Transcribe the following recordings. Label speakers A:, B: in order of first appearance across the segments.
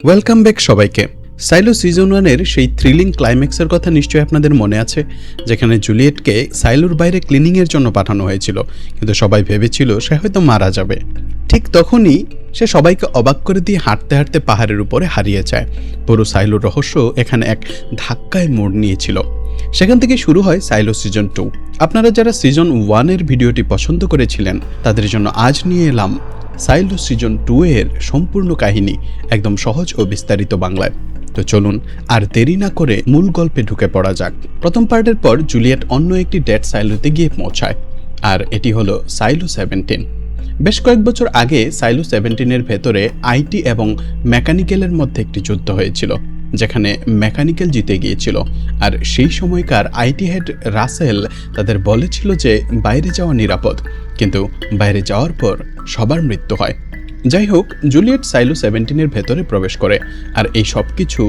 A: Welcome back সবাইকে। Silo season 1 এর সেই থ্রিলিং ক্লাইম্যাক্সের কথা নিশ্চয়ই আপনাদের মনে আছে, যেখানে জুলিয়েটকে সাইলোর বাইরে ক্লিনিং এর জন্য পাঠানো হয়েছিল, কিন্তু সবাই ভেবেছিল সে হয়তো মারা যাবে। ঠিক তখনই সে সবাইকে অবাক করে দিয়ে হাঁটতে হাঁটতে পাহাড়ের উপরে হারিয়ে যায়। পুরো সাইলোর রহস্য এখানে এক ধাক্কায় মোড় নিয়েছিল। সেখান থেকে শুরু হয় সাইলো সিজন 2। আপনারা যারা সিজন 1 এর ভিডিওটি পছন্দ করেছিলেন তাদের জন্য আজ নিয়ে এলাম সাইলো সিজন 2 এর সম্পূর্ণ কাহিনী একদম সহজ ও বিস্তারিত বাংলায়। তো চলুন আর দেরি না করে মূল গল্পে ঢুকে পড়া যাক। প্রথম পার্টের পর জুলিয়েট অন্য একটি ডেড সাইলোতে গিয়ে পৌঁছায়, আর এটি হলো সাইলো 17। বেশ কয়েক বছর আগে সাইলো 17 এর ভেতরে আইটি এবং মেকানিক্যালের মধ্যে একটি যুদ্ধ হয়েছিল, যেখানে মেকানিক্যাল জিতে গিয়েছিল। আর সেই সময়কার আইটি হেড রাসেল তাদের বলেছিল যে বাইরে যাওয়া নিরাপদ, কিন্তু বাইরে যাওয়ার পর সবার মৃত্যু হয়। যাই হোক, জুলিয়েট সাইলো 17 এর ভেতরে প্রবেশ করে, আর এই সব কিছু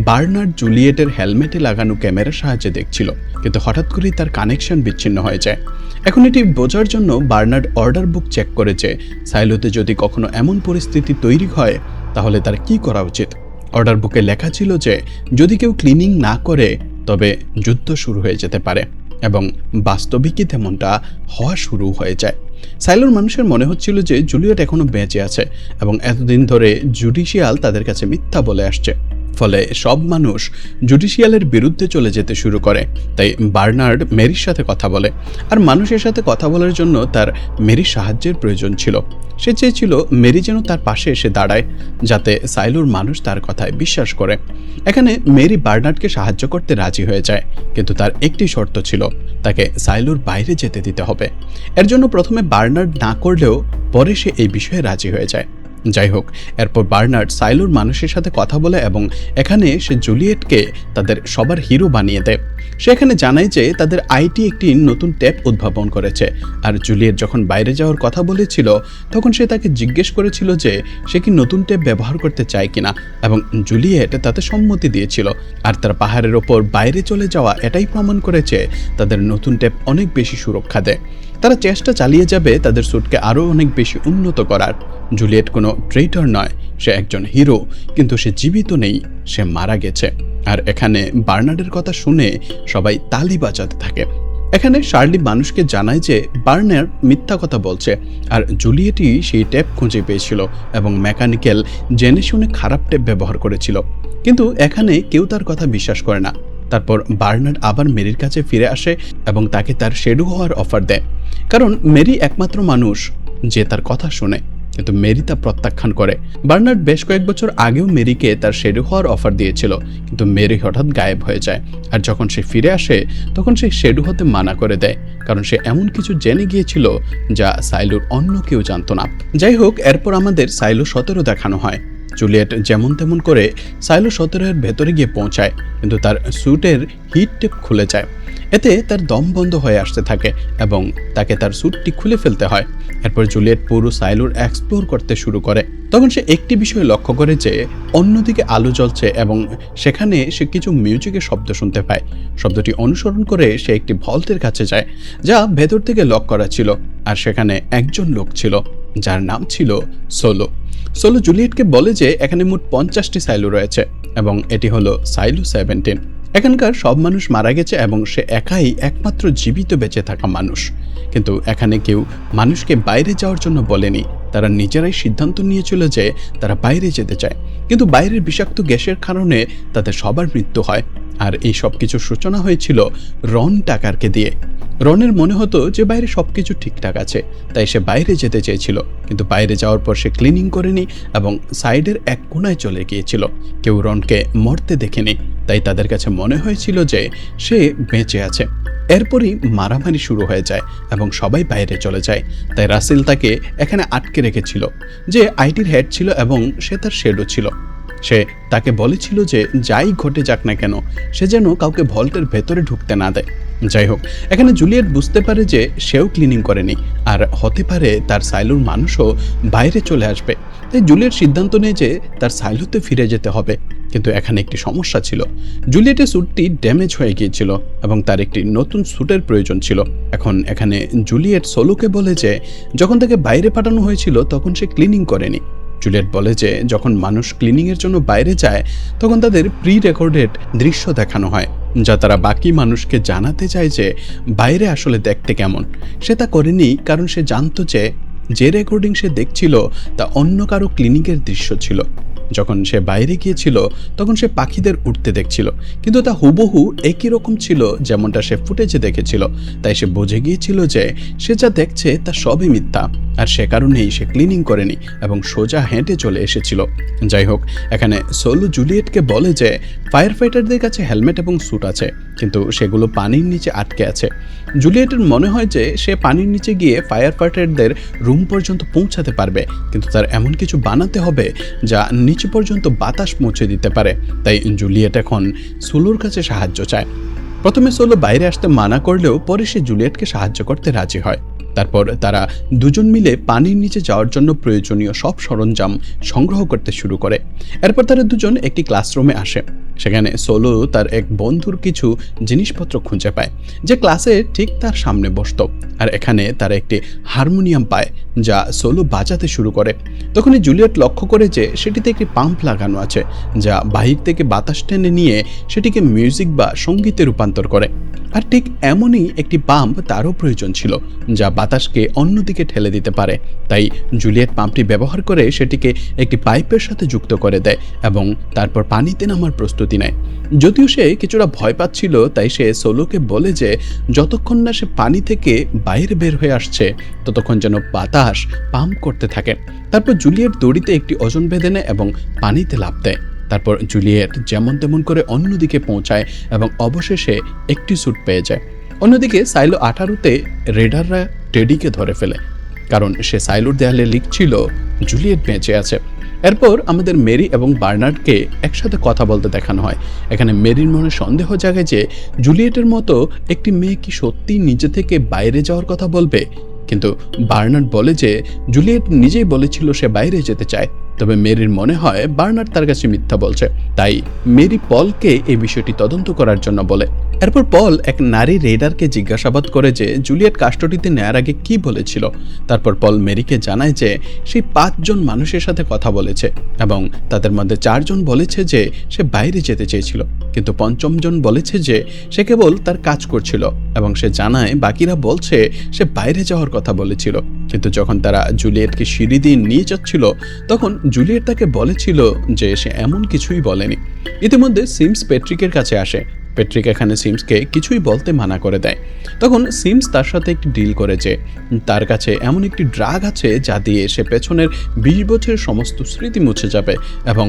A: বার্নার্ড জুলিয়েটের হেলমেটে লাগানো ক্যামেরার সাহায্যে দেখছিল, কিন্তু হঠাৎ করেই তার কানেকশন বিচ্ছিন্ন হয়ে যায়। এখন এটি বোঝার জন্য বার্নার্ড অর্ডার বুক চেক করেছে সাইলোতে যদি কখনো এমন পরিস্থিতি তৈরি হয় তাহলে তার কি করা উচিত। অর্ডার বুকে লেখা ছিল যে যদি কেউ ক্লিনিং না করে তবে যুদ্ধ শুরু হয়ে যেতে পারে, এবং বাস্তবিকই তেমনটা হওয়া শুরু হয়ে যায়। সাইলোর মানুষের মনে হচ্ছিল যে জুলিয়েট এখনো বেঁচে আছে, এবং এতদিন ধরে জুডিশিয়াল তাদের কাছে মিথ্যা বলে আসছে। ফলে সব মানুষ জুডিশিয়ালের বিরুদ্ধে চলে যেতে শুরু করে। তাই বার্নার্ড মেরির সাথে কথা বলে, আর মানুষের সাথে কথা বলার জন্য তার মেরির সাহায্যের প্রয়োজন ছিল। সে চেয়েছিল মেরি যেন তার পাশে এসে দাঁড়ায়, যাতে সাইলোর মানুষ তার কথায় বিশ্বাস করে। এখানে মেরি বার্নার্ডকে সাহায্য করতে রাজি হয়ে যায়, কিন্তু তার একটি শর্ত ছিল, তাকে সাইলোর বাইরে যেতে দিতে হবে। এর জন্য প্রথমে বার্নার্ড না করলেও পরে সে এই বিষয়ে রাজি হয়ে যায়। যাই হোক, এরপর বার্নার্ড সাইলোর মানুষের সাথে কথা বলে এবং এখানে সে জুলিয়েটকে তাদের সবার হিরো বানিয়ে দেয়। সে এখানে জানায় যে তাদের আইটি একটি নতুন ট্যাপ উদ্ভাবন করেছে, আর জুলিয়েট যখন বাইরে যাওয়ার কথা বলেছিল তখন সে তাকে জিজ্ঞেস করেছিল যে সে কি নতুন ট্যাপ ব্যবহার করতে চায় কিনা, এবং জুলিয়েট তাতে সম্মতি দিয়েছিল। আর তার পাহাড়ের ওপর বাইরে চলে যাওয়া এটাই প্রমাণ করেছে তাদের নতুন ট্যাপ অনেক বেশি সুরক্ষা দেয়। তারা চেষ্টা চালিয়ে যাবে তাদের স্যুটকে আরও অনেক বেশি উন্নত করার। জুলিয়েট কোনো ট্রেইটর নয়, সে একজন হিরো, কিন্তু সে জীবিত নেই, সে মারা গেছে। আর এখানে বার্নার্ডের কথা শুনে সবাই তালি বাজাতে থাকে। এখানে শার্লি মানুষকে জানায় যে বার্নার্ড মিথ্যা কথা বলছে, আর জুলিয়েটই সেই ট্যাপ খুঁজে পেয়েছিল এবং মেকানিক্যাল জেনে শুনে খারাপ ট্যাপ ব্যবহার করেছিল। কিন্তু এখানে কেউ তার কথা বিশ্বাস করে না। তারপর বার্নার্ড আবার মেরির কাছে ফিরে আসে এবং তাকে তার শ্যাডো হওয়ার অফার দেয়, কারণ মেরি একমাত্র মানুষ যে তার কথা শুনে, কিন্তু মেরি তা প্রত্যাখ্যান করে। বার্নার্ড বেশ কয়েক বছর আগেও মেরিকে তার শ্যাডো হওয়ার অফার দিয়েছিল, কিন্তু মেরি হঠাৎ গায়েব হয়ে যায়। আর যখন সে ফিরে আসে তখন সে শ্যাডো হতে মানা করে দেয়, কারণ সে এমন কিছু জেনে গিয়েছিল যা সাইলোর অন্য কেউ জানতো না। যাই হোক, এরপর আমাদের সাইলো 17 দেখানো হয়। জুলিয়েট যেমন তেমন করে সাইলো 17 এর ভেতরে গিয়ে পৌঁছায়, কিন্তু তার স্যুটের হিট টেপ খুলে যায়। এতে তার দম বন্ধ হয়ে আসতে থাকে এবং তাকে তার স্যুটটি খুলে ফেলতে হয়। এরপর জুলিয়েট পুরো সাইলোর এক্সপ্লোর করতে শুরু করে। তখন সে একটি বিষয় লক্ষ্য করে যে অন্যদিকে আলো জ্বলছে এবং সেখানে সে কিছু মিউজিকের শব্দ শুনতে পায়। শব্দটি অনুসরণ করে সে একটি ভল্টের কাছে যায়, যা ভেতর থেকে লক করা ছিল, আর সেখানে একজন লোক ছিল যার নাম ছিল সোলো। সোলো জুলিয়েটকে বলে যে এখানে মোট 50টি সাইলো রয়েছে এবং এটি হলো সাইলো 17। এখানকার সব মানুষ মারা গেছে এবং সে একাই একমাত্র জীবিত বেঁচে থাকা মানুষ। কিন্তু এখানে কেউ মানুষকে বাইরে যাওয়ার জন্য বলেনি, তারা নিজেরাই সিদ্ধান্ত নিয়েছিল যে তারা বাইরে যেতে চায়, কিন্তু বাইরের বিষাক্ত গ্যাসের কারণে তাদের সবার মৃত্যু হয়। আর এই সব কিছুর সূচনা হয়েছিল রন টাকারকে দিয়ে। রনের মনে হতো যে বাইরে সবকিছু ঠিকঠাক আছে, তাই সে বাইরে যেতে চেয়েছিল, কিন্তু বাইরে যাওয়ার পর সে ক্লিনিং করেনি এবং সাইডের এক কোণায় চলে গিয়েছিল। কেউ রনকে মরতে দেখেনি, তাই তাদের কাছে মনে হয়েছিল যে সে বেঁচে আছে। এরপরই মারামারি শুরু হয়ে যায় এবং সবাই বাইরে চলে যায়। তাই রাসেল তাকে এখানে আটকে রেখেছিল, যে আইটির হেড ছিল এবং সে তার শ্যাডো ছিল। সে তাকে বলেছিল যে যাই ঘটে যাক না কেন সে যেন কাউকে ভল্টের ভেতরে ঢুকতে না দেয়। যাই হোক, এখানে জুলিয়েট বুঝতে পারে যে সেও ক্লিনিং করেনি, আর হতে পারে তার সাইলোর মানুষও বাইরে চলে আসবে। তাই জুলিয়েট সিদ্ধান্ত নেয় যে তার সাইলোতে ফিরে যেতে হবে। কিন্তু এখানে একটি সমস্যা ছিল, জুলিয়েটের স্যুটটি ড্যামেজ হয়ে গিয়েছিল এবং তার একটি নতুন স্যুটের প্রয়োজন ছিল। এখন এখানে জুলিয়েট সোলোকে বলে যে যখন তাকে বাইরে পাঠানো হয়েছিল তখন সে ক্লিনিং করেনি, জুলিয়েট বলে যে যখন মানুষ ক্লিনিংয়ের জন্য বাইরে যায় তখন তাদের প্রি রেকর্ডেড দৃশ্য দেখানো হয়, যা তারা বাকি মানুষকে জানাতে চায় যে বাইরে আসলে দেখতে কেমন। সে তা করেনি কারণ সে জানতো যে রেকর্ডিং সে দেখছিল তা অন্য কারো ক্লিনিকের দৃশ্য ছিল। যখন সে বাইরে গিয়েছিল তখন সে পাখিদের উঠতে দেখছিল, কিন্তু তা হুবহু একই রকম ছিল যেমনটা সে ফুটেজে দেখেছিল। তাই সে বুঝে গিয়েছিল যে সে যা দেখছে তা সবই মিথ্যা, আর সে কারণেই সে ক্লিনিং করেনি এবং সোজা হেঁটে চলে এসেছিল। যাই হোক, এখানে সোলো জুলিয়েটকে বলে যে ফায়ার ফাইটারদের কাছে হেলমেট এবং স্যুট আছে, কিন্তু সেগুলো পানির নিচে আটকে আছে। জুলিয়েটের মনে হয় যে সে পানির নিচে গিয়ে ফায়ার ফাইটারদের রুম পর্যন্ত পৌঁছাতে পারবে, কিন্তু তার এমন কিছু বানাতে হবে যা নিচে পর্যন্ত বাতাস পৌঁছে দিতে পারে। তাই জুলিয়েট এখন সোলোর কাছে সাহায্য চায়। প্রথমে সোলো বাইরে আসতে মানা করলেও পরে সে জুলিয়েটকে সাহায্য করতে রাজি হয়। তারপর তারা দুজন মিলে পানির নিচে যাওয়ার জন্য প্রয়োজনীয় সব সরঞ্জাম সংগ্রহ করতে শুরু করে। এরপর তারা দুজন একটি ক্লাসরুমে আসে। সেখানে সোলো তার এক বন্ধুর কিছু জিনিসপত্র খুঁজে পায়, যে ক্লাসে ঠিক তার সামনে বসত। আর এখানে তারা একটি হারমোনিয়াম পায়, যা সোলো বাজাতে শুরু করে। তখনই জুলিয়েট লক্ষ্য করে যে সেটিতে একটি পাম্প লাগানো আছে, যা বাহির থেকে বাতাস টেনে নিয়ে সেটিকে মিউজিক বা সঙ্গীতে রূপান্তর করে। আর ঠিক এমনই একটি পাম্প তারও প্রয়োজন ছিল, যা বাতাসকে অন্যদিকে ঠেলে দিতে পারে। তাই জুলিয়েট পাম্পটি ব্যবহার করে সেটিকে একটি পাইপের সাথে যুক্ত করে দেয় এবং তারপর পানিতে নামার প্রস্তুতি নেয়। যদিও সে কিছুটা ভয় পাচ্ছিল, তাই সে সোলোকে বলে যে যতক্ষণ না সে পানি থেকে বাইরে বের হয়ে আসছে ততক্ষণ যেন বাতাস পাম্প করতে থাকে। তারপর জুলিয়েট দড়িতে একটি ওজন বেঁধে নেয় এবং পানিতে লাফ দেয়। তারপর জুলিয়েট যেমন তেমন করে অন্যদিকে পৌঁছায় এবং অবশেষে একটি স্যুট পেয়ে যায়। অন্যদিকে সাইলো 18-তে রেডাররা টেডিকে ধরে ফেলে, কারণ সে সাইলোর দেয়ালে লিখছিল জুলিয়েট বেঁচে আছে। এরপর আমাদের মেরি এবং বার্নার্ডকে একসাথে কথা বলতে দেখানো হয়। এখানে মেরির মনে সন্দেহ জাগে যে জুলিয়েটের মতো একটি মেয়ে কি সত্যি নিজে থেকে বাইরে যাওয়ার কথা বলবে, কিন্তু বার্নার্ড বলে যে জুলিয়েট নিজেই বলেছিল সে বাইরে যেতে চায়। তবে মেরির মনে হয় বার্নার্ড তার কাছে মিথ্যা বলছে, তাই মেরি পলকে এই বিষয়টি তদন্ত করার জন্য বলে। এরপর পল এক নারী রেডারকে জিজ্ঞাসাবাদ করে যে জুলিয়েট কাস্টডিতে নেয়ার আগে কি বলেছিল। তারপর পল মেরিকে জানায় যে সেই 5 জন মানুষের সাথে কথা বলেছে এবং তাদের মধ্যে 4 জন বলেছে যে সে বাইরে যেতে চেয়েছিল, কিন্তু 5ম জন বলেছে যে সে কেবল তার কাজ করছিল এবং সে জানায় বাকিরা বলছে সে বাইরে যাওয়ার কথা বলেছিল। কিন্তু যখন তারা জুলিয়েটকে সিঁড়ি দিয়ে নিয়ে যাচ্ছিল তখন জুলিয়েট তাকে বলেছিল যে সে এমন কিছুই বলেনি। ইতিমধ্যে সিমস প্যাট্রিকের কাছে আসে। প্যাট্রিক এখানে সিমসকে কিছুই বলতে মানা করে দেয়। তখন সিমস তার সাথে একটি ডিল করে যে তার কাছে এমন একটি ড্রাগ আছে যা দিয়ে সে পেছনের 20 বছরের সমস্ত স্মৃতি মুছে যাবে এবং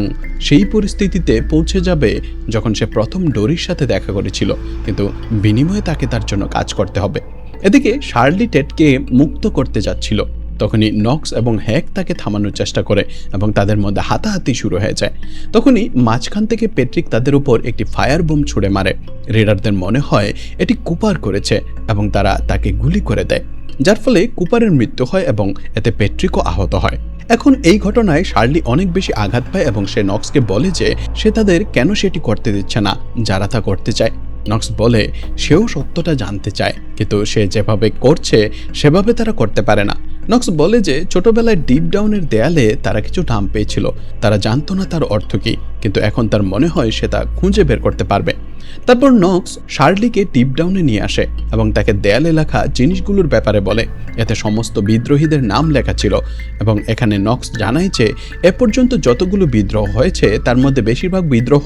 A: সেই পরিস্থিতিতে পৌঁছে যাবে যখন সে প্রথম ডোরির সাথে দেখা করেছিল, কিন্তু বিনিময়ে তাকে তার জন্য কাজ করতে হবে। এদিকে শার্লি টেডকে মুক্ত করতে যাচ্ছিল, তখনই নক্স এবং হ্যাক তাকে থামানোর চেষ্টা করে এবং তাদের মধ্যে হাতাহাতি শুরু হয়ে যায়। তখনই মাঝখান থেকে প্যাট্রিক তাদের উপর একটি ফায়ার বোম ছুড়ে মারে। রেডারদের মনে হয় এটি কুপার করেছে এবং তারা তাকে গুলি করে দেয়, যার ফলে কুপারের মৃত্যু হয় এবং এতে প্যাট্রিকও আহত হয়। এখন এই ঘটনায় শার্লি অনেক বেশি আঘাত পায় এবং সে নক্সকে বলে যে সে তাদের কেন সেটি করতে দিচ্ছে না যারা তা করতে চায়। নক্স বলে সেও সত্যটা জানতে চায়, কিন্তু সে যেভাবে করছে সেভাবে তারা করতে পারে না। নক্স বলে যে ছোটবেলায় ডিপ ডাউনের দেয়ালে তারা কিছু নাম পেয়েছিল, তারা জানতো না তার অর্থ কী, কিন্তু এখন তার মনে হয় সে তা খুঁজে বের করতে পারবে। তারপর নক্স শার্লিকে ডিপ ডাউনে নিয়ে আসে এবং তাকে দেয়ালে লেখা জিনিসগুলোর ব্যাপারে বলে। এতে সমস্ত বিদ্রোহীদের নাম লেখা ছিল এবং এখানে নক্স জানায় যে এ পর্যন্ত যতগুলো বিদ্রোহ হয়েছে তার মধ্যে বেশিরভাগ বিদ্রোহ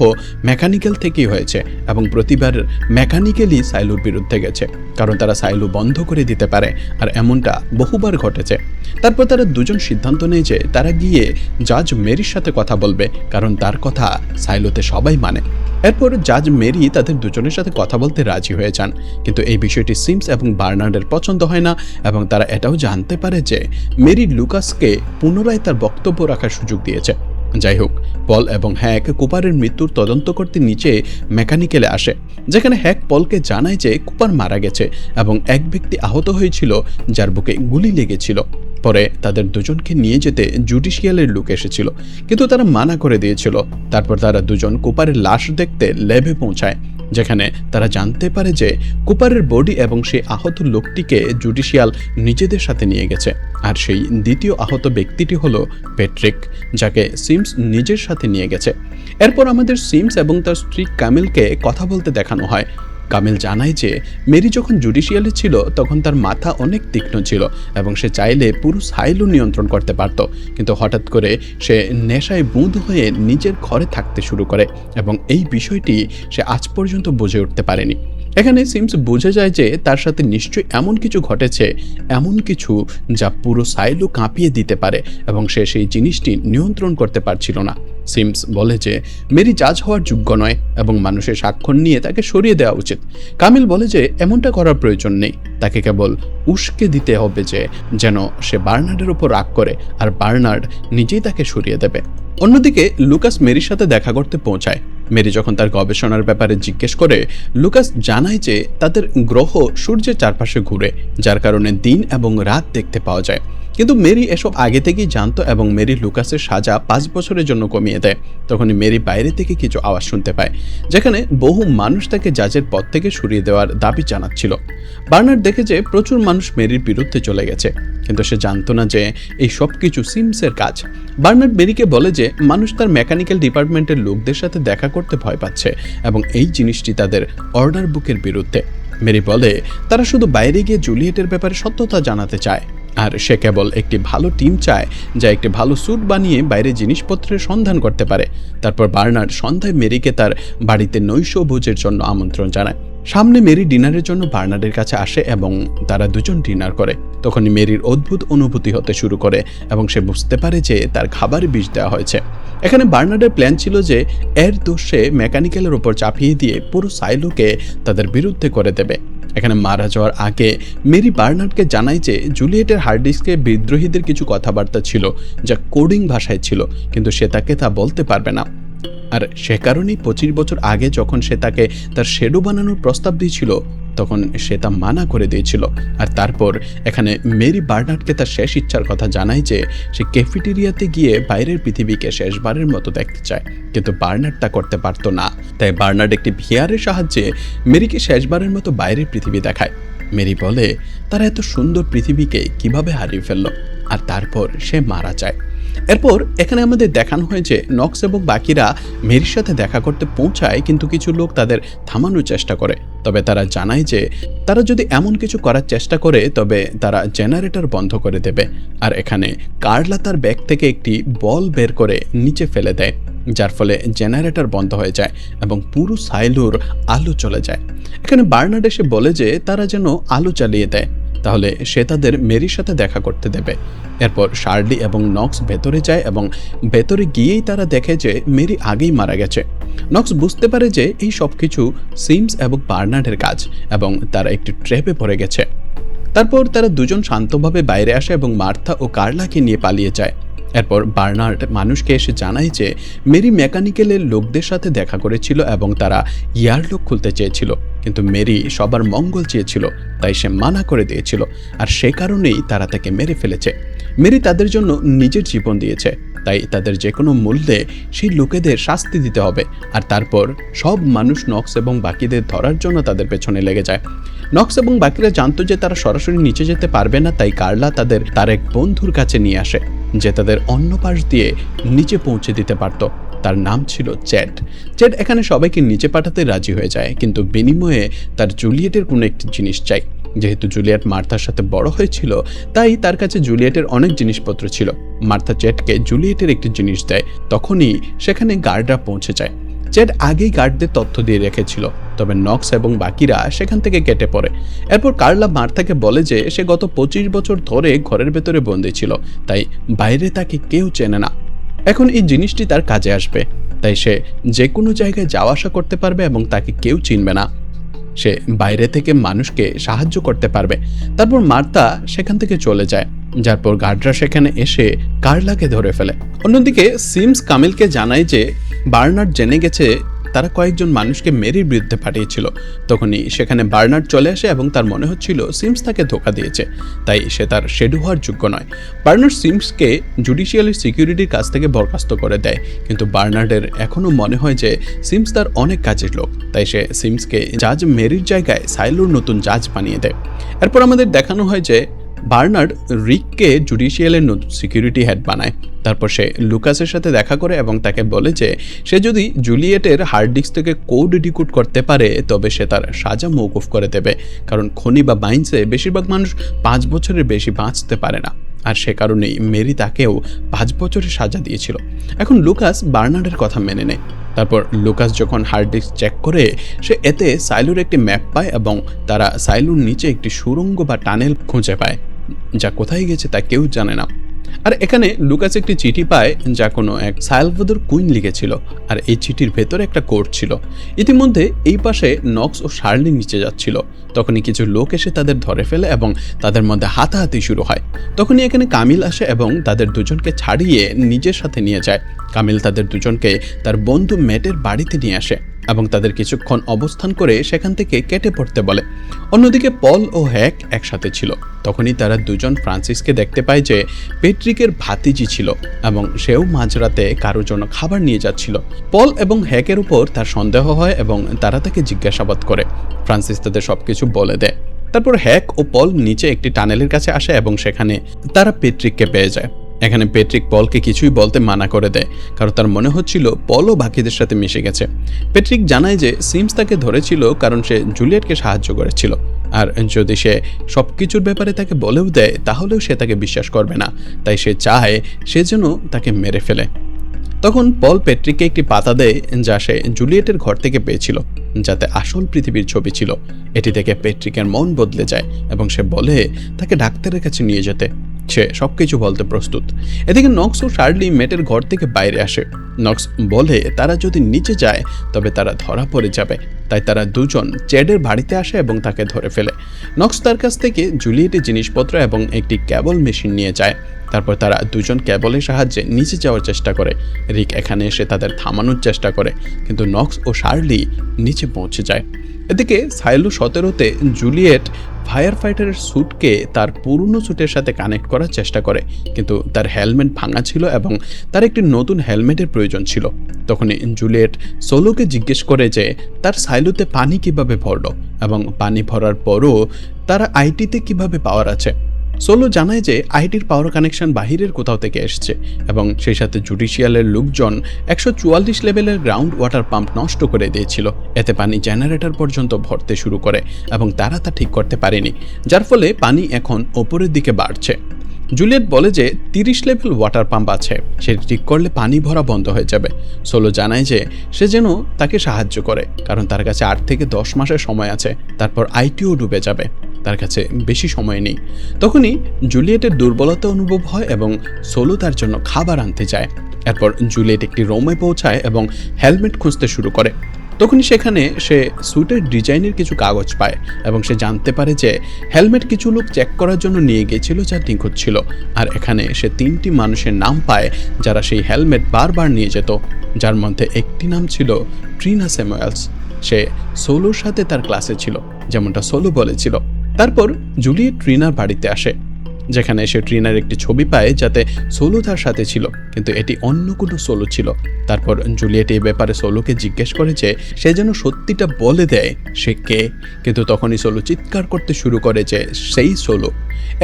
A: মেকানিক্যাল থেকেই হয়েছে এবং প্রতিবার মেকানিক্যালি সাইলুর বিরুদ্ধে গেছে, কারণ তারা সাইলু বন্ধ করে দিতে পারে, আর এমনটা বহুবার ঘটেছে। তারপর তারা দুজন সিদ্ধান্ত নেয় যে তারা গিয়ে জাজ মেরির সাথে কথা বলবে, কারণ তার কথা সাইলোতে সবাই মানে। এরপর জাজ মেরি তাদের দুজনের সাথে কথা বলতে রাজি হয়ে যান, কিন্তু এই বিষয়টি সিমস এবং বার্নার্ডের পছন্দ হয় না এবং তারা এটাও জানতে পারে যে মেরি লুকাসকে পুনরায় তার বক্তব্য রাখার সুযোগ দিয়েছে। যাই হোক, পল এবং হ্যাক কুপারের মৃত্যুর তদন্ত করতে নিচে মেকানিক্যালে আসে, যেখানে হ্যাক পলকে জানায় যে কুপার মারা গেছে এবং এক ব্যক্তি আহত হয়েছিল যার বুকে গুলি লেগেছিল। পরে তাদের দুজনকে নিয়ে যেতে জুডিশিয়ালের লোক এসেছিল, কিন্তু তারা মানা করে দিয়েছিল। তারপর তারা দুজন কুপারের লাশ দেখতে ল্যাবে পৌঁছায় যেখানে তারা জানতে পারে যে কুপারের বডি এবং সেই আহত লোকটিকে জুডিশিয়াল নিজেদের সাথে নিয়ে গেছে। আর সেই দ্বিতীয় আহত ব্যক্তিটি হলো প্যাট্রিক, যাকে সিমস নিজের সাথে নিয়ে গেছে। এরপর আমাদের সিমস এবং তার স্ত্রী কামিলকে কথা বলতে দেখানো হয়। কামিল জানায় যে মেরি যখন জুডিশিয়ালে ছিল তখন তার মাথা অনেক তীক্ষ্ণ ছিল এবং সে চাইলে পুরো সাইলও নিয়ন্ত্রণ করতে পারত, কিন্তু হঠাৎ করে সে নেশায় বুঁদ হয়ে নিজের ঘরে থাকতে শুরু করে এবং এই বিষয়টি সে আজ পর্যন্ত বুঝে উঠতে পারেনি। এখানে সিমস বুঝে যায় যে তার সাথে নিশ্চয়ই এমন কিছু ঘটেছে, এমন কিছু যা পুরো সাইলও কাঁপিয়ে দিতে পারে এবং সে সেই জিনিসটি নিয়ন্ত্রণ করতে পারছিল না। সিমস বলে যে মেরি জাজ হওয়ার যোগ্য নয় এবং মানুষের স্বাক্ষর নিয়ে তাকে সরিয়ে দেওয়া উচিত। কামিল বলে যে এমনটা করার প্রয়োজন নেই, তাকে কেবল উস্কে দিতে হবে যে যেন সে বার্নার্ডের উপর রাগ করে আর বার্নার্ড নিজেই তাকে সরিয়ে দেবে। অন্যদিকে লুকাস মেরির সাথে দেখা করতে পৌঁছায়। মেরি যখন তার গবেষণার ব্যাপারে জিজ্ঞেস করে, লুকাস জানায় যে তাদের গ্রহ সূর্যের চারপাশে ঘুরে, যার কারণে দিন এবং রাত দেখতে পাওয়া যায়। কিন্তু মেরি এসব আগে থেকেই জানতো এবং মেরি লুকাসের সাজা 5 বছরের জন্য কমিয়ে দেয়। তখনই মেরি বাইরে থেকে কিছু আওয়াজ শুনতে পায়, যেখানে বহু মানুষ তাকে জাজের পদ থেকে সরিয়ে দেওয়ার দাবি জানাচ্ছিল। বার্নার্ড দেখে যে প্রচুর মানুষ মেরির বিরুদ্ধে চলে গেছে, কিন্তু সে জানতো না যে এই সব কিছু সিমসের কাজ। বার্নার্ড মেরিকে বলে যে মানুষ তার মেকানিক্যাল ডিপার্টমেন্টের লোকদের সাথে দেখা করতে ভয় পাচ্ছে এবং এই জিনিসটি তাদের অর্ডার বুকের বিরুদ্ধে। মেরি বলে তারা শুধু বাইরে গিয়ে জুলিয়েটের ব্যাপারে সত্যতা জানাতে চায়, আর সে কেবল একটি ভালো টিম চায় যা একটি ভালো স্যুট বানিয়ে বাইরে জিনিসপত্রের সন্ধান করতে পারে। তারপর বার্নার্ড সন্ধ্যায় মেরিকে তার বাড়িতে নৈশভোজের জন্য আমন্ত্রণ জানায়। সামনে মেরি ডিনারের জন্য বার্নার্ডের কাছে আসে এবং তারা দুজন ডিনার করে। তখনই মেরির অদ্ভুত অনুভূতি হতে শুরু করে এবং সে বুঝতে পারে যে তার খাবারে বিষ দেওয়া হয়েছে। এখানে বার্নার্ডের প্ল্যান ছিল যে এর দোষে মেকানিক্যালের উপর চাপিয়ে দিয়ে পুরো সাইলোকে তাদের বিরুদ্ধে করে দেবে। এখানে মারা যাওয়ার আগে মেরি বার্নার্ডকে জানায় যে জুলিয়েটের হার্ড ডিস্কে বিদ্রোহীদের কিছু কথাবার্তা ছিল যা কোডিং ভাষায় ছিল, কিন্তু সে তাকে তা বলতে পারবে না। আর সে কারণেই 25 বছর আগে যখন সে তাকে তার শ্যাডো বানানোর প্রস্তাব দিয়েছিল তখন সে তা মানা করে দিয়েছিল। আর তারপর এখানে মেরি বার্নার্ডকে তার শেষ ইচ্ছার কথা জানায় যে সে ক্যাফেটেরিয়াতে গিয়ে বাইরের পৃথিবীকে শেষবারের মতো দেখতে চায়, কিন্তু বার্নার্ড তা করতে পারত না। তাই বার্নার্ড একটি ভিআরের সাহায্যে মেরিকে শেষবারের মতো বাইরের পৃথিবী দেখায়। মেরি বলে তারা এত সুন্দর পৃথিবীকে কিভাবে হারিয়ে ফেললো, আর তারপর সে মারা যায়। এরপর এখানে আমাদের দেখানো হয়েছে নক্স এবং বাকিরা মেরির সাথে দেখা করতে পৌঁছায়, কিন্তু কিছু লোক তাদের থামানোর চেষ্টা করে। তবে তারা জানায় যে তারা যদি এমন কিছু করার চেষ্টা করে তবে তারা জেনারেটর বন্ধ করে দেবে। আর এখানে কার্লা তার ব্যাগ থেকে একটি বল বের করে নিচে ফেলে দেয়, যার ফলে জেনারেটর বন্ধ হয়ে যায় এবং পুরো সাইলোর আলো চলে যায়। এখানে বার্নার্ড এসে বলে যে তারা যেন আলো জ্বালিয়ে দেয়, তাহলে সে তাদের মেরির সাথে দেখা করতে দেবে। এরপর শার্লি এবং নক্স ভেতরে যায় এবং ভেতরে গিয়েই তারা দেখে যে মেরি আগেই মারা গেছে। নক্স বুঝতে পারে যে এই সব কিছু সিমস এবং বার্নার্ডের কাজ এবং তারা একটি ট্র্যাপে পড়ে গেছে। তারপর তারা দুজন শান্তভাবে বাইরে আসে এবং মার্থা ও কার্লাকে নিয়ে পালিয়ে যায়। এরপর বার্নার্ড মানুষকে এসে জানায় যে মেরি মেকানিক্যালের লোকদের সাথে দেখা করেছিল এবং তারা ইয়ারলক খুলতে চেয়েছিল, কিন্তু মেরি সবার মঙ্গল চেয়েছিল তাই সে মানা করে দিয়েছিল, আর সে কারণেই তারা তাকে মেরে ফেলেছে। মেরি তাদের জন্য নিজের জীবন দিয়েছে, তাই তাদের যে কোনো মূল্যে সেই লোকেদের শাস্তি দিতে হবে। আর তারপর সব মানুষ নক্স এবং বাকিদের ধরার জন্য তাদের পেছনে লেগে যায়। নক্স এবং বাকিরা জানতো যে তারা সরাসরি নিচে যেতে পারবে না, তাই কার্লা তার এক বন্ধুর কাছে নিয়ে আসে যে তাদের অন্য পাশ দিয়ে নিচে পৌঁছে দিতে পারত। তার নাম ছিল চ্যাড। চ্যাড এখানে সবাইকে নিচে পাঠাতে রাজি হয়ে যায়, কিন্তু বিনিময়ে তার জুলিয়েটের কোনো একটি জিনিস চাই। যেহেতু জুলিয়েট মার্থার সাথে বড় হয়েছিল তাই তার কাছে জুলিয়েটের অনেক জিনিসপত্র ছিল। মার্থা চ্যাডকে জুলিয়েটের একটি জিনিস দেয়, তখনই সেখানে গার্ডরা পৌঁছে যায়। চ্যাড আগেই গার্ডদের তথ্য দিয়ে রেখেছিল, তবে নক্স এবং বাকিরা সেখান থেকে কেটে পড়ে। এরপর কার্লা মার্থাকে বলে যে সে গত 25 বছর ধরে ঘরের ভেতরে বন্দী ছিল, তাই বাইরে তাকে কেউ চেনে না। এখন এই জিনিসটি তার কাজে আসবে, তাই সে যে কোনো জায়গায় যাওয়া আসা করতে পারবে এবং তাকে কেউ চিনবে না। সে বাইরে থেকে মানুষকে সাহায্য করতে পারবে। তারপর মার্থা সেখান থেকে চলে যায়, যার পর গার্ডরা সেখানে এসে কার্লাকে ধরে ফেলে। অন্যদিকে সিমস কামিলকে জানায় যে বার্নার্ড জেনে গেছে তারা কয়েকজন মানুষকে মেরির বিরুদ্ধে পাঠিয়েছিল। তখনই সেখানে বার্নার্ড চলে আসে এবং তার মনে হচ্ছিল সিমস তাকে ধোঁকা দিয়েছে, তাই সে তার শেডো হওয়ার যোগ্য নয়। বার্নার্ড সিমসকে জুডিশিয়ালের সিকিউরিটির কাছ থেকে বরখাস্ত করে দেয়, কিন্তু বার্নার্ডের এখনও মনে হয় যে সিমস তার অনেক কাজের লোক, তাই সে সিমসকে জাজ মেরির জায়গায় সাইলোর নতুন জাজ বানিয়ে দেয়। এরপর আমাদের দেখানো হয় যে বার্নার্ড রিককে জুডিশিয়ালের নতুন সিকিউরিটি হেড বানায়। তারপর সে লুকাসের সাথে দেখা করে এবং তাকে বলে যে সে যদি জুলিয়েটের হার্ড ডিস্ক থেকে কোড ডিকোড করতে পারে তবে সে তার সাজা মওকুফ করে দেবে, কারণ খনি বা মাইন্সে বেশিরভাগ মানুষ 5 বছরের বেশি বাঁচতে পারে না, আর সে কারণেই মেরি তাকেও 5 বছরের সাজা দিয়েছিল। এখন লুকাস বার্নার্ডের কথা মেনে নেয়। তারপর লুকাস যখন হার্ড ডিস্ক চেক করে সে এতে সাইলোর একটি ম্যাপ পায় এবং তারা সাইলোর নিচে একটি সুড়ঙ্গ বা টানেল খুঁজে পায়, যা কোথায় গেছে তা কেউ জানে না। আর এখানে লুকাস একটি চিঠি পায় যা কোনো এক সালভাদর কুইন লিখেছিল, আর এই চিঠির ভেতরে একটা কোড ছিল। ইতিমধ্যে এই পাশে নক্স ও শার্লি নিচে যাচ্ছিল, তখনই কিছু লোক এসে তাদের ধরে ফেলে এবং তাদের মধ্যে হাতাহাতি শুরু হয়। তখনই এখানে কামিল আসে এবং তাদের দুজনকে ছাড়িয়ে নিজের সাথে নিয়ে যায়। কামিল তাদের দুজনকে তার বন্ধু ম্যাটের বাড়িতে নিয়ে আসে এবং তাদের কিছুক্ষণ অবস্থান করে সেখান থেকে কেটে পড়তে বলে। অন্যদিকে পল ও হ্যাক একসাথে ছিল। তখনই তারা দুজন ফ্রান্সিসকে দেখতে পায় যে পেট্রিকের ভাতিজি ছিল এবং সেও মাঝরাতে কারোর জন্য খাবার নিয়ে যাচ্ছিল। পল এবং হ্যাকের উপর তার সন্দেহ হয় এবং তারা তাকে জিজ্ঞাসাবাদ করে। ফ্রান্সিস তাদের সবকিছু বলে দেয়। তারপর হ্যাক ও পল নিচে একটি টানেলের কাছে আসে এবং সেখানে তারা পেট্রিককে পেয়ে যায়। এখানে পেট্রিক পলকে কিছুই বলতে মানা করে দেয়, কারণ তার মনে হচ্ছিল পলও বাকিদের সাথে মিশে গেছে। পেট্রিক জানায় যে সিমস তাকে ধরেছিল কারণ সে জুলিয়েটকে সাহায্য করেছিল, আর যদি সে সব কিছুর ব্যাপারে তাকে বলেও দেয় তাহলেও সে তাকে বিশ্বাস করবে না, তাই সে চায় সে যেন তাকে মেরে ফেলে। তখন পল পেট্রিককে একটি পাতা দেয় যা সে জুলিয়েটের ঘর থেকে পেয়েছিল, যাতে আসল পৃথিবীর ছবি ছিল। এটি থেকে পেট্রিকের মন বদলে যায় এবং সে বলে তাকে ডাক্তারের কাছে নিয়ে যেতে। সে সবকিছু বলতে প্রস্তুত। এদিকে নক্স ও শার্লি মেটের ঘর থেকে বাইরে আসে। নক্স বলে তারা যদি নিচে যায় তবে তারা ধরা পড়ে যাবে, তাই তারা দুজন চ্যাডের বাড়িতে আসে এবং তাকে ধরে ফেলে। নক্স তার কাছ থেকে জুলিয়েটের জিনিসপত্র এবং একটি ক্যাবল মেশিন নিয়ে যায়। তারপর তারা দুজন ক্যাবলের সাহায্যে নিচে যাওয়ার চেষ্টা করে। রিক এখানে এসে তাদের থামানোর চেষ্টা করে, কিন্তু নক্স ও শার্লি নিচে পৌঁছে যায়। এদিকে সাইলো 17-তে জুলিয়েট ফায়ার ফাইটারের স্যুটকে তার পুরনো স্যুটের সাথে কানেক্ট করার চেষ্টা করে, কিন্তু তার হেলমেট ভাঙা ছিল এবং তার একটি নতুন হেলমেটের প্রয়োজন ছিল। তখনই জুলিয়েট সোলোকে জিজ্ঞেস করে যে তার সাইলোতে পানি কিভাবে ভরলো এবং পানি ভরার পরও তারা আইটিতে কিভাবে পাওয়ার আছে। সোলো জানায় যে আইটির পাওয়ার কানেকশন বাহিরের কোথাও থেকে এসছে এবং সেই সাথে জুডিশিয়ালের লোকজন 144 লেভেলের গ্রাউন্ড ওয়াটার পাম্প নষ্ট করে দিয়েছিল। এতে পানি জেনারেটর পর্যন্ত ভরতে শুরু করে এবং তারা তা ঠিক করতে পারেনি, যার ফলে পানি এখন ওপরের দিকে বাড়ছে। জুলিয়েট বলে যে 30 লেভেল ওয়াটার পাম্প আছে, সেটি ঠিক করলে পানি ভরা বন্ধ হয়ে যাবে। সোলো জানায় যে সে যেন তাকে সাহায্য করে, কারণ তার কাছে 8 থেকে 10 মাসের সময় আছে, তারপর আইটিও ডুবে যাবে, তার কাছে বেশি সময় নেই। তখনই জুলিয়েটের দুর্বলতা অনুভব হয় এবং সোলো তার জন্য খাবার আনতে যায়। এরপর জুলিয়েট একটি রোমে পৌঁছায় এবং হেলমেট খুঁজতে শুরু করে। তখনই সেখানে সে স্যুটের ডিজাইনের কিছু কাগজ পায় এবং সে জানতে পারে যে হেলমেট কিছু লোক চেক করার জন্য নিয়ে গিয়েছিল যা নিখুঁত ছিল। আর এখানে সে 3টি মানুষের নাম পায় যারা সেই হেলমেট বারবার নিয়ে যেত, যার মধ্যে একটি নাম ছিল ট্রিনা স্যামুয়েলস। সে সোলোর সাথে তার ক্লাসে ছিল, যেমনটা সোলো বলেছিল। তারপর জুলিয়েট ট্রিনার বাড়িতে আসে, যেখানে সে ট্রিনার একটি ছবি পায় যাতে সোলো তার সাথে ছিল, কিন্তু এটি অন্য কোনো সোলো ছিল। তারপর জুলিয়েট এই ব্যাপারে সোলোকে জিজ্ঞেস করে যে সে যেন সত্যিটা বলে দেয় সে কে, কিন্তু তখনই সোলো চিৎকার করতে শুরু করে যে সেই সোলো।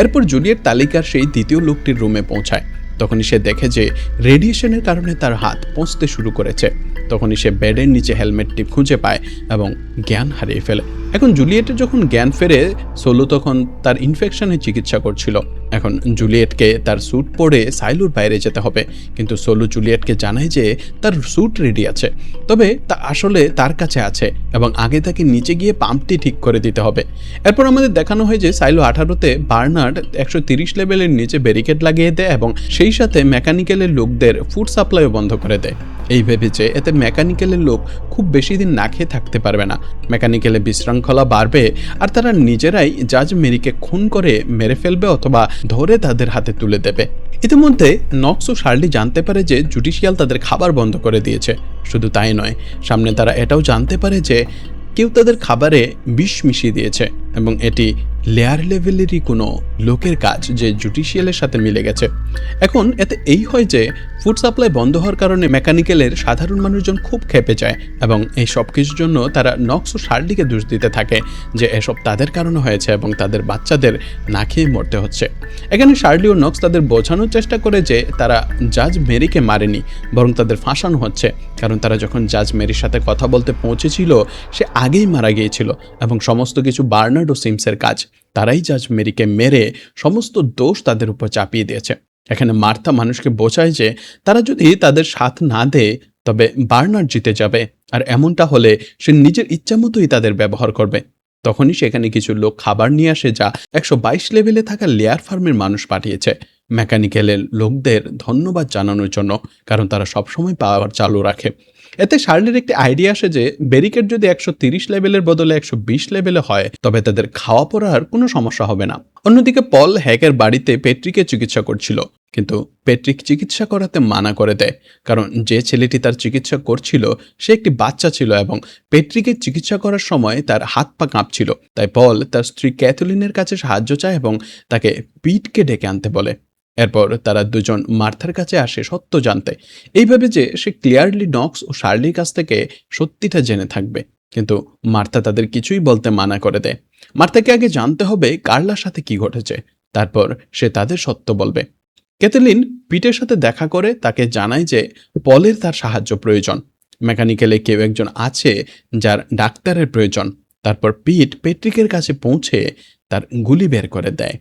A: এরপর জুলিয়েট তালিকার সেই দ্বিতীয় লোকটির রুমে পৌঁছায়। তখনই সে দেখে যে রেডিয়েশনের কারণে তার হাত পৌঁছতে শুরু করেছে। তখনই সে বেডের নিচে হেলমেটটি খুঁজে পায় এবং জ্ঞান হারিয়ে ফেলে। এখন জুলিয়েটের যখন জ্ঞান ফেরে, সোলো তখন তার ইনফেকশনের চিকিৎসা করছিল। এখন জুলিয়েটকে তার স্যুট পরে সাইলোর বাইরে যেতে হবে, কিন্তু সোলো জুলিয়েটকে জানায় যে তার স্যুট রেডি আছে, তবে তা আসলে তার কাছে আছে এবং আগে তাকে নিচে গিয়ে পাম্পটি ঠিক করে দিতে হবে। এরপর আমাদের দেখানো হয় যে সাইলো 18-তে বার্নার্ড 130 লেভেলের নিচে ব্যারিকেড লাগিয়ে দেয় এবং সেই সাথে মেকানিক্যালের লোকদের ফুড সাপ্লাইও বন্ধ করে দেয়, এই ভেবেছে এতে মেকানিক্যালের লোক খুব বেশি দিন না খেয়ে থাকতে পারবে না। মেকানিক্যালে বিশৃঙ্খলা বাড়বে আর তারা নিজেরাই জাজ মেরিকে খুন করে মেরে ফেলবে অথবা ধরে তাদের হাতে তুলে দেবে। ইতিমধ্যে নক্স ও শার্লি জানতে পারে যে জুডিশিয়াল তাদের খাবার বন্ধ করে দিয়েছে। শুধু তাই নয়, সামনে তারা এটাও জানতে পারে যে কেউ তাদের খাবারে বিষ মিশিয়ে দিয়েছে এবং এটি লেয়ার লেভেলেরই কোনো লোকের কাজ যে জুডিশিয়ালের সাথে মিলে গেছে। এখন এতে এই হয় যে ফুড সাপ্লাই বন্ধ হওয়ার কারণে মেকানিক্যালের সাধারণ মানুষজন খুব ক্ষেপে যায় এবং এই সব কিছুর জন্য তারা নক্স ও শার্লিকে দোষ দিতে থাকে যে এসব তাদের কারণে হয়েছে এবং তাদের বাচ্চাদের না খেয়ে মরতে হচ্ছে। এখানে শার্লি ও নক্স তাদের বোঝানোর চেষ্টা করে যে তারা জাজ মেরিকে মারেনি, বরং তাদের ফাঁসানো হচ্ছে, কারণ তারা যখন জাজ মেরির সাথে কথা বলতে পৌঁছেছিল সে আগেই মারা গিয়েছিল এবং সমস্ত কিছু বার্নার্ড ও সিমসের কাজ। তারাই জাজ মেরিকে মেরে সমস্ত দোষ তাদের উপর চাপিয়ে দিয়েছে। এখানে মার্থা মানুষকে বোঝায় যে তারা যদি তাদের সাথ না দেয় তবে বার্নার্ড জিতে যাবে, আর এমনটা হলে সে নিজের ইচ্ছা মতোই তাদের ব্যবহার করবে। তখনই সেখানে কিছু লোক খাবার নিয়ে আসে যা 122 লেভেলে থাকা লেয়ার ফার্মের মানুষ পাঠিয়েছে মেকানিক্যালের লোকদের ধন্যবাদ জানানোর জন্য, কারণ তারা সবসময় পাওয়ার চালু রাখে। এতে শার্লির একটি আইডিয়া আসে যে ব্যারিকেড যদি 130 লেভেলের বদলে 120 লেভেলে হয় তবে তাদের খাওয়া পড়ার কোনো সমস্যা হবে না। অন্যদিকে পল হ্যাকের বাড়িতে পেট্রিকে চিকিৎসা করছিল, কিন্তু পেট্রিক চিকিৎসা করাতে মানা করে দেয়, কারণ যে ছেলেটি তার চিকিৎসা করছিল সে একটি বাচ্চা ছিল এবং পেট্রিকের চিকিৎসা করার সময় তার হাত পা কাঁপছিল। তাই পল তার স্ত্রী ক্যাথলিনের কাছে সাহায্য চায় এবং তাকে পিটকে ডেকে আনতে বলে। এরপর তারা দুজন মার্থার কাছে আসে সত্য জানতে, এইভাবে যে সে ক্লিয়ারলি নক্স ও শার্লির কাছ থেকে সত্যিটা জেনে থাকবে। কিন্তু মার্থা তাদের কিছুই বলতে মানা করে দেয়। মার্থাকে আগে জানতে হবে কার্লার সাথে কি ঘটেছে, তারপর সে তাদের সত্য বলবে। ক্যাথলিন পিটের সাথে দেখা করে তাকে জানায় যে পলের তার সাহায্য প্রয়োজন, মেকানিক্যালে কেউ একজন আছে যার ডাক্তারের প্রয়োজন। তারপর পিট পেট্রিকের কাছে পৌঁছে তার গুলি বের করে দেয়।